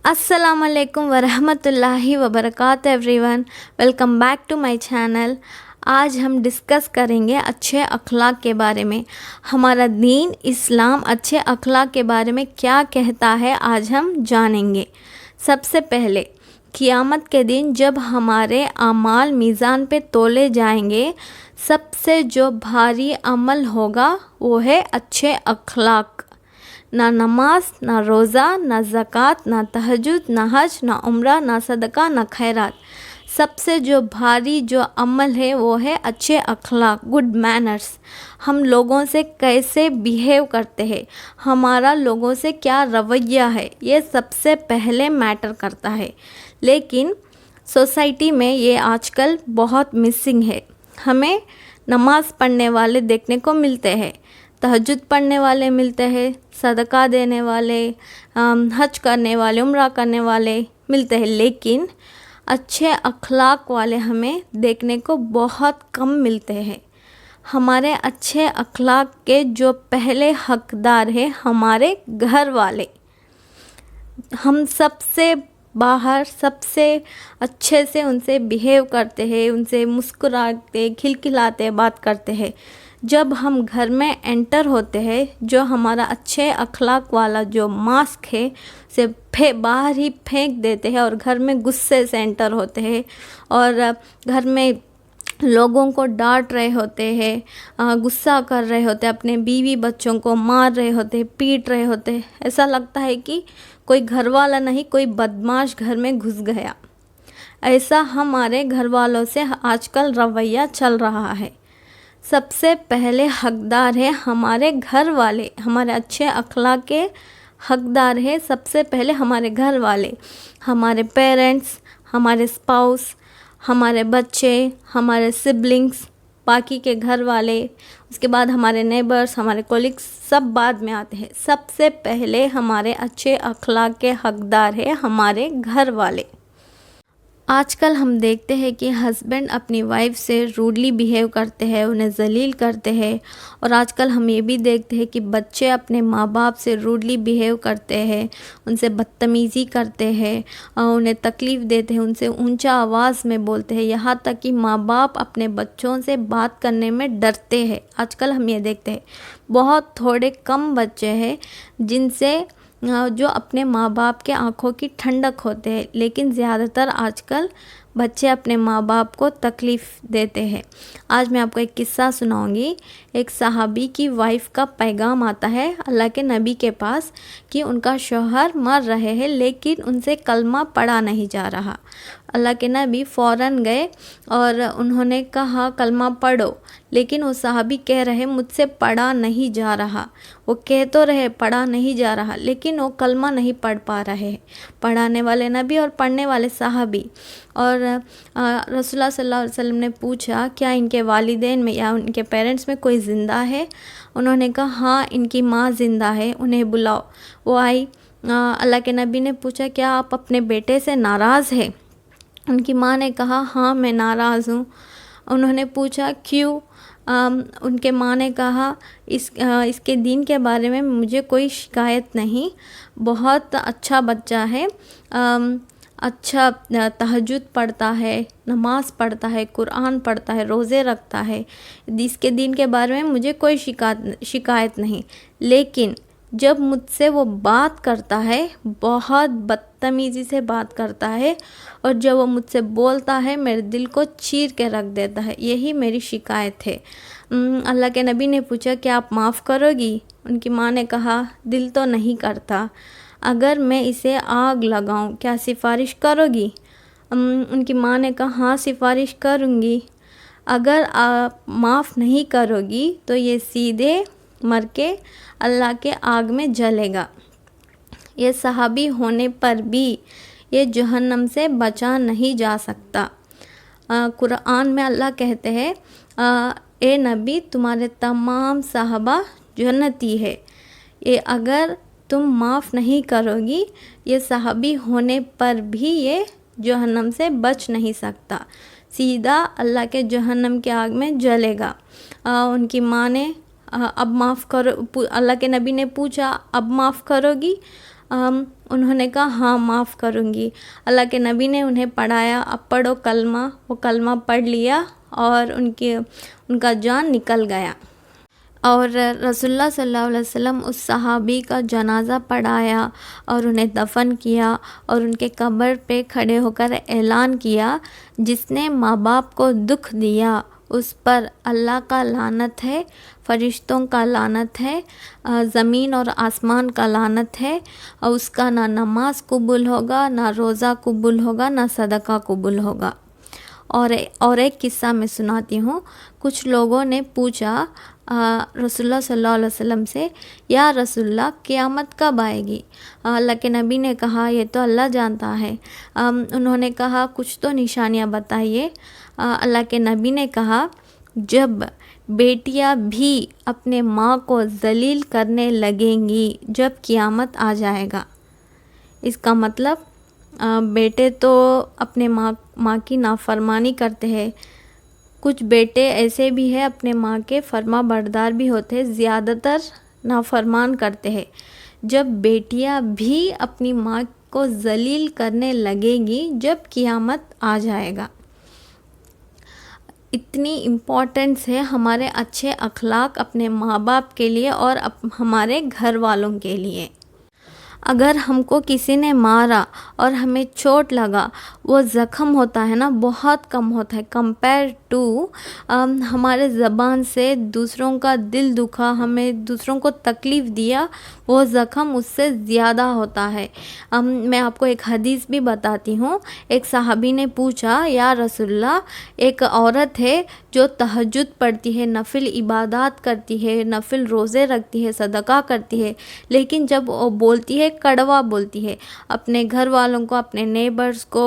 السلام علیکم ورحمۃ اللہ وبرکاتہ everyone, welcome back to my channel. آج ہم ڈسکس کریں گے اچھے اخلاق کے بارے میں۔ ہمارا دین اسلام اچھے اخلاق کے بارے میں کیا کہتا ہے، آج ہم جانیں گے۔ سب سے پہلے قیامت کے دن جب ہمارے اعمال میزان پہ تولے جائیں گے، سب سے جو بھاری عمل ہوگا وہ ہے اچھے اخلاق۔ نہ نماز، نہ روزہ، نہ زکوٰۃ، نہ تہجد، نہ حج، نہ عمرہ، نہ صدقہ، نہ خیرات۔ سب سے جو بھاری جو عمل ہے وہ ہے اچھے اخلاق، گڈ مینرز۔ ہم لوگوں سے کیسے بیہیو کرتے ہیں، ہمارا لوگوں سے کیا رویہ ہے، یہ سب سے پہلے میٹر کرتا ہے۔ لیکن سوسائٹی میں یہ آج کل بہت مسنگ ہے۔ ہمیں نماز پڑھنے والے دیکھنے کو ملتے ہیں، تہجد پڑھنے والے ملتے ہیں، صدقہ دینے والے، حج کرنے والے، عمرہ کرنے والے ملتے ہیں، لیکن اچھے اخلاق والے ہمیں دیکھنے کو بہت کم ملتے ہیں۔ ہمارے اچھے اخلاق کے جو پہلے حقدار ہیں ہمارے گھر والے۔ ہم سب سے باہر سب سے اچھے سے ان سے بیہیو کرتے ہیں، ان سے مسکراتے کھلکھلاتے بات کرتے ہیں۔ جب ہم گھر میں انٹر ہوتے ہیں، جو ہمارا اچھے اخلاق والا جو ماسک ہے اسے باہر ہی پھینک دیتے ہیں اور گھر میں غصے سے انٹر ہوتے ہیں، اور گھر میں لوگوں کو ڈانٹ رہے ہوتے ہیں، غصہ کر رہے ہوتے ہیں، اپنے بیوی بچوں کو مار رہے ہوتے ہیں، پیٹ رہے ہوتے ہیں۔ ایسا لگتا ہے کہ کوئی گھر والا نہیں، کوئی بدماش گھر میں گھس گیا۔ ایسا ہمارے گھر والوں سے آج کل رویہ چل رہا ہے۔ سب سے پہلے حقدار ہے ہمارے گھر والے، ہمارے اچھے اخلاق کے حقدار ہے سب سے پہلے ہمارے گھر والے، ہمارے پیرنٹس، ہمارے اسپاؤس، ہمارے بچے، ہمارے سبلنگس، باقی کے گھر والے، اس کے بعد ہمارے نیبرس، ہمارے کولیگس، سب بعد میں آتے ہیں۔ سب سے پہلے ہمارے اچھے اخلاق کے حقدار ہے ہمارے گھر والے۔ آج کل ہم دیکھتے ہیں کہ ہسبینڈ اپنی وائف سے روڈلی بیہیو کرتے ہیں، انہیں ذلیل کرتے ہیں، اور آج کل ہم یہ بھی دیکھتے ہیں کہ بچے اپنے ماں باپ سے روڈلی بیہیو کرتے ہیں، ان سے بدتمیزی کرتے ہیں، انہیں تکلیف دیتے ہیں، ان سے اونچا آواز میں بولتے ہیں، یہاں تک کہ ماں باپ اپنے بچوں سے بات کرنے میں ڈرتے ہیں۔ آج کل ہم یہ دیکھتے ہیں بہت تھوڑے کم بچے ہیں جن سے جو اپنے ماں باپ کے آنکھوں کی ٹھنڈک ہوتے ہیں، لیکن زیادہ تر آج کل بچے اپنے ماں باپ کو تکلیف دیتے ہیں۔ آج میں آپ کو ایک قصہ سناؤں گی۔ ایک صحابی کی وائف کا پیغام آتا ہے اللہ کے نبی کے پاس کہ ان کا شوہر مر رہے ہیں لیکن ان سے کلمہ پڑھا نہیں جا رہا۔ اللہ کے نبی فوراً گئے اور انہوں نے کہا کلمہ پڑھو، لیکن وہ صحابی کہہ رہے مجھ سے پڑھا نہیں جا رہا۔ وہ کہہ تو رہے پڑھا نہیں جا رہا، لیکن وہ کلمہ نہیں پڑھ پا رہے۔ پڑھانے والے نبی اور پڑھنے والے صحابی، اور رسول اللہ صلی اللہ علیہ وسلم نے پوچھا کیا ان کے والدین میں یا ان کے پیرنٹس میں کوئی زندہ ہے؟ انہوں نے کہا ہاں ان کی ماں زندہ ہے، انہیں بلاؤ۔ وہ آئی۔ اللہ کے نبی نے پوچھا کیا آپ اپنے بیٹے سے ناراض ہیں؟ ان کی ماں نے کہا ہاں میں ناراض ہوں۔ انہوں نے پوچھا کیوں؟ ان کے ماں نے کہا اس کے دین کے بارے میں مجھے کوئی شکایت نہیں، بہت اچھا بچہ ہے، اچھا تہجد پڑھتا ہے، نماز پڑھتا ہے، قرآن پڑھتا ہے، روزے رکھتا ہے، اس کے دین کے بارے میں مجھے کوئی شکایت نہیں، لیکن جب مجھ سے وہ بات کرتا ہے بہت بدتمیزی سے بات کرتا ہے، اور جب وہ مجھ سے بولتا ہے میرے دل کو چیر کے رکھ دیتا ہے، یہی میری شکایت ہے۔ اللہ کے نبی نے پوچھا کیا آپ معاف کرو گی؟ ان کی ماں نے کہا دل تو نہیں کرتا، اگر میں اسے آگ لگاؤں کیا سفارش کرو گی؟ ان کی ماں نے کہا ہاں سفارش کروں گی۔ اگر آپ معاف نہیں کرو گی تو یہ سیدھے مر کے اللہ کے آگ میں جلے گا۔ یہ صحابی ہونے پر بھی یہ جہنم سے بچا نہیں جا سکتا۔ قرآن میں اللہ کہتے ہیں اے نبی تمہارے تمام صحابہ جنتی ہے، یہ اگر تم معاف نہیں کرو گی یہ صحابی ہونے پر بھی یہ جہنم سے بچ نہیں سکتا، سیدھا اللہ کے جہنم کے آگ میں جلے گا۔ ان کی ماں نے اب معاف کرو، اللہ کے نبی نے پوچھا اب معاف کرو گی؟ انہوں نے کہا ہاں معاف کروں گی۔ اللہ کے نبی نے انہیں پڑھایا، اب پڑھو کلمہ، وہ کلمہ پڑھ لیا اور ان کا جان نکل گیا۔ اور رسول اللہ صلی اللہ علیہ وسلم اس صحابی کا جنازہ پڑھایا اور انہیں دفن کیا، اور ان کے قبر پہ کھڑے ہو کر اعلان کیا، جس نے ماں باپ کو دکھ دیا اس پر اللہ کا لعنت ہے، فرشتوں کا لعنت ہے، زمین اور آسمان کا لعنت ہے، اور اس کا نہ نماز قبول ہوگا، نہ روزہ قبول ہوگا، نہ صدقہ قبول ہوگا۔ اور ایک قصہ میں سناتی ہوں۔ کچھ لوگوں نے پوچھا رسول اللہ صلی اللہ علیہ وسلم سے، یا رسول اللہ قیامت کب آئے گی؟ اللہ کے نبی نے کہا یہ تو اللہ جانتا ہے۔ انہوں نے کہا کچھ تو نشانیاں بتائیے۔ اللہ کے نبی نے کہا جب بیٹیاں بھی اپنے ماں کو ذلیل کرنے لگیں گی، جب قیامت آ جائے گا۔ اس کا مطلب بیٹے تو اپنے ماں کی نافرمانی کرتے ہیں، کچھ بیٹے ایسے بھی ہیں اپنے ماں کے فرما بردار بھی ہوتے ہیں، زیادہ تر نافرمان کرتے ہیں۔ جب بیٹیاں بھی اپنی ماں کو ذلیل کرنے لگیں گی، جب قیامت آ جائے گا۔ اتنی امپورٹنس ہے ہمارے اچھے اخلاق اپنے ماں باپ کے لیے اور ہمارے گھر والوں کے لیے۔ اگر ہم کو کسی نے مارا اور ہمیں چوٹ لگا، وہ زخم ہوتا ہے نا، بہت کم ہوتا ہے کمپیئر ٹو ہمارے زبان سے دوسروں کا دل دکھا، ہمیں دوسروں کو تکلیف دیا، وہ زخم اس سے زیادہ ہوتا ہے۔ میں آپ کو ایک حدیث بھی بتاتی ہوں۔ ایک صحابی نے پوچھا، یا رسول اللہ، ایک عورت ہے جو تہجد پڑھتی ہے، نفل عبادات کرتی ہے، نفل روزے رکھتی ہے، صدقہ کرتی ہے، لیکن جب وہ بولتی ہے کڑوا بولتی ہے، اپنے گھر والوں کو، اپنے نیبرز کو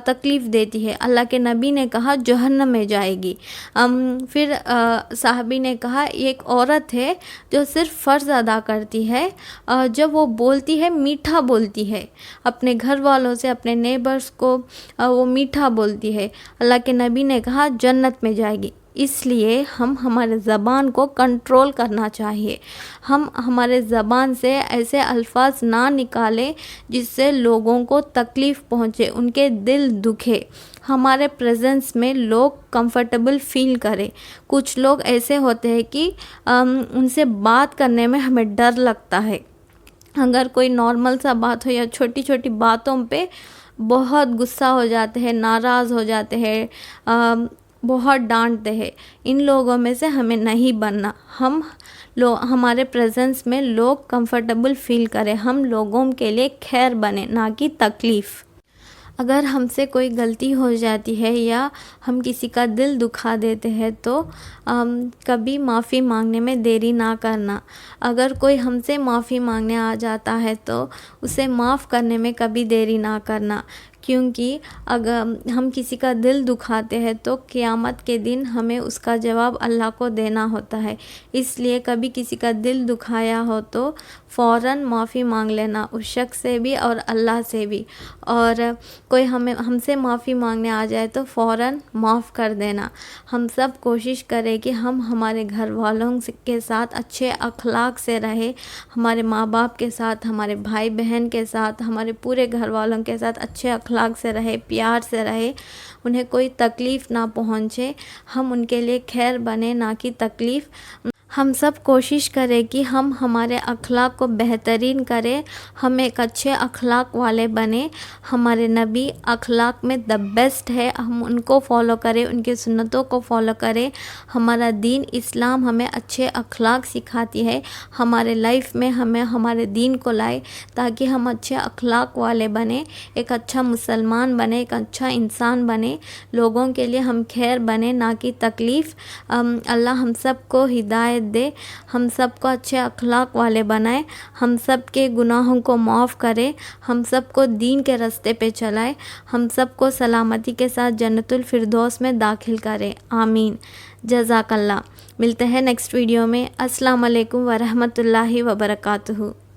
تکلیف دیتی ہے۔ اللہ کے نبی نے کہا جہنم میں جائے گی۔ پھر صحابی نے کہا ایک عورت ہے جو صرف فرض ادا کرتی ہے، جب وہ بولتی ہے میٹھا بولتی ہے، اپنے گھر والوں سے، اپنے نیبرز کو وہ میٹھا بولتی ہے، اللہ کے نبی نے کہا جنت میں جائے گی۔ اس لیے ہم ہمارے زبان کو کنٹرول کرنا چاہیے۔ ہم ہمارے زبان سے ایسے الفاظ نہ نکالیں جس سے لوگوں کو تکلیف پہنچے، ان کے دل دکھے، ہمارے پریزنس میں لوگ کمفرٹیبل فیل کریں۔ کچھ لوگ ایسے ہوتے ہیں کہ ان سے بات کرنے میں ہمیں ڈر لگتا ہے۔ اگر کوئی نارمل سا بات ہو یا چھوٹی چھوٹی باتوں پہ بہت غصہ ہو جاتے ہیں، ناراض ہو جاتے ہیں، بہت ڈانٹتے ہیں۔ ان لوگوں میں سے ہمیں نہیں بننا۔ ہمارے پریزنس میں لوگ کمفرٹیبل فیل کریں، ہم لوگوں کے لیے خیر بنے، نہ کہ تکلیف۔ اگر ہم سے کوئی غلطی ہو جاتی ہے یا ہم کسی کا دل دکھا دیتے ہیں تو کبھی معافی مانگنے میں دیری نہ کرنا۔ اگر کوئی ہم سے معافی مانگنے آ جاتا ہے تو اسے معاف کرنے میں کبھی دیری نہ کرنا، کیونکہ اگر ہم کسی کا دل دکھاتے ہیں تو قیامت کے دن ہمیں اس کا جواب اللہ کو دینا ہوتا ہے۔ اس لیے کبھی کسی کا دل دکھایا ہو تو فوراً معافی مانگ لینا، اس شخص سے بھی اور اللہ سے بھی۔ اور کوئی ہم سے معافی مانگنے آ جائے تو فوراً معاف کر دینا۔ ہم سب کوشش کریں کہ ہم ہمارے گھر والوں کے ساتھ اچھے اخلاق سے رہیں، ہمارے ماں باپ کے ساتھ، ہمارے بھائی بہن کے ساتھ، ہمارے پورے گھر والوں کے ساتھ اچھے اخلاق سے رہے، پیار سے رہے، انہیں کوئی تکلیف نہ پہنچے، ہم ان کے لیے خیر بنے، نہ کہ تکلیف۔ ہم سب کوشش کریں کہ ہم ہمارے اخلاق کو بہترین کریں، ہم ایک اچھے اخلاق والے بنیں۔ ہمارے نبی اخلاق میں دا بیسٹ ہے، ہم ان کو فالو کریں، ان کی سنتوں کو فالو کریں۔ ہمارا دین اسلام ہمیں اچھے اخلاق سکھاتی ہے، ہمارے لائف میں ہمیں ہمارے دین کو لائے تاکہ ہم اچھے اخلاق والے بنیں، ایک اچھا مسلمان بنیں، ایک اچھا انسان بنیں، لوگوں کے لیے ہم خیر بنیں، نہ کہ تکلیف۔ اللہ ہم سب کو ہدایت دے، ہم سب کو اچھے اخلاق والے بنائے، ہم سب کے گناہوں کو معاف کرے، ہم سب کو دین کے راستے پہ چلائے، ہم سب کو سلامتی کے ساتھ جنت الفردوس میں داخل کرے، آمین۔ جزاک اللہ۔ ملتے ہیں نیکسٹ ویڈیو میں۔ السلام علیکم ورحمۃ اللہ وبرکاتہ۔